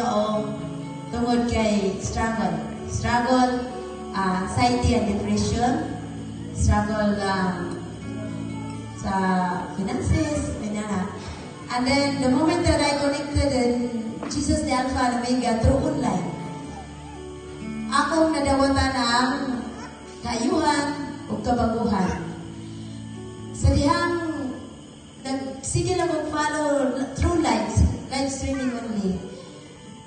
Joong tungod kay struggle. Struggle, anxiety and depression. Struggle sa finances, ganyan. And then, the moment that I connected in Jesus the Alpha and Omega through online, akong nadawatan ang kaayuhan o kabaguhan. Sa dihang, sige lang mag-follow through live streaming only,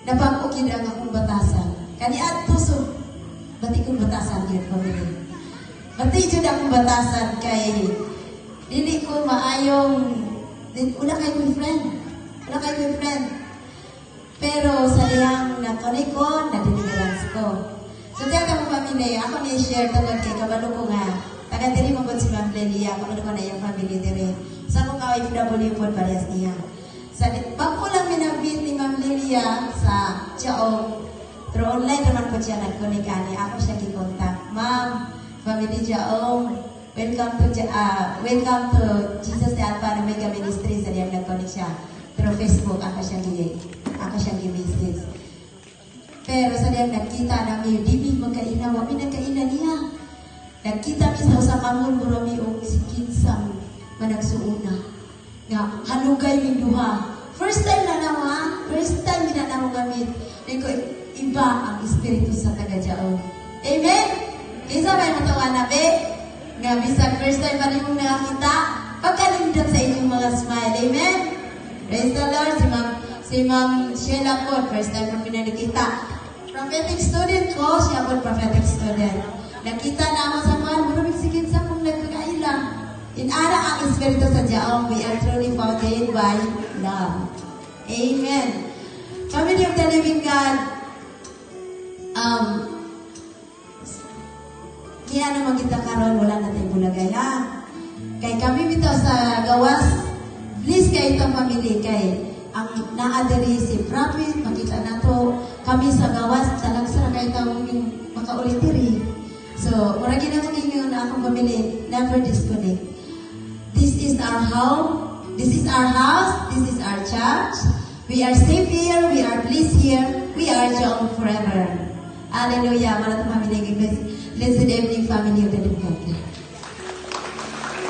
napapukid ang akong batasan. Kani adto so, bati kong batasan yun, pamilya. Bati yun akong batasan kay dili ko maayong wala kay boyfriend. Wala kay boyfriend. Pero sa diyang nakonay ko, nadinigalans ko. So diyan ka mo pamilya, ako ni-share tungkol kay kabalo ko nga. Taga diri mo si Ma'am Lelia, kabalo ko na yung family diri. Sa akong ka-OFW po parehas niya. Sa pagko lang minabit ni Ma'am Lelia sa Jaong, through online naman po siya nagkonay kani. Ako siya kikontak. Ma'am, family Jaong, welcome to Jesus the Alpha and Omega Ministries. Sa diyang nag-connect siya. Through Facebook, ako siyang gi-message. Pero sa diyang nagkita namin, di mi magkaina, wami nagkaina niya. Nagkita mi sa usakamon, murami o sikinsang managsuuna. Nga, hanugay mi duha. First time na naman, first time na naman gamit. Niko, iba ang Espiritu sa taga-Jaong. Amen? Isa may matawa na, be? Nga, bisag first time pa rin mong nakakita, pagkalindot sa inyong mga smile. Amen? Praise the Lord. Si Ma'am Sheila po, first time kami nakikita. Prophetic student ko, siya po prophetic student. Nakita na ako sa mga, maraming sigit sa kong nagkakailang. Inara ang Espiritu sa Jaong, we are truly founded by love. Amen. Family of the Living God, kaya naman kita karon wala natin bulagay, ha? Kay kami bito sa gawas, please kayo itong family, kay ang naadari si Prophet, makita na to, kami sa gawas, talagsara kayo itong makaulitiri. So, maragin na kami na akong family, never disconnect. This is our home, this is our house, this is our church. We are safe here, we are blessed here, we are Jaong forever. Hallelujah, maraming family, blessed evening family of the Living God.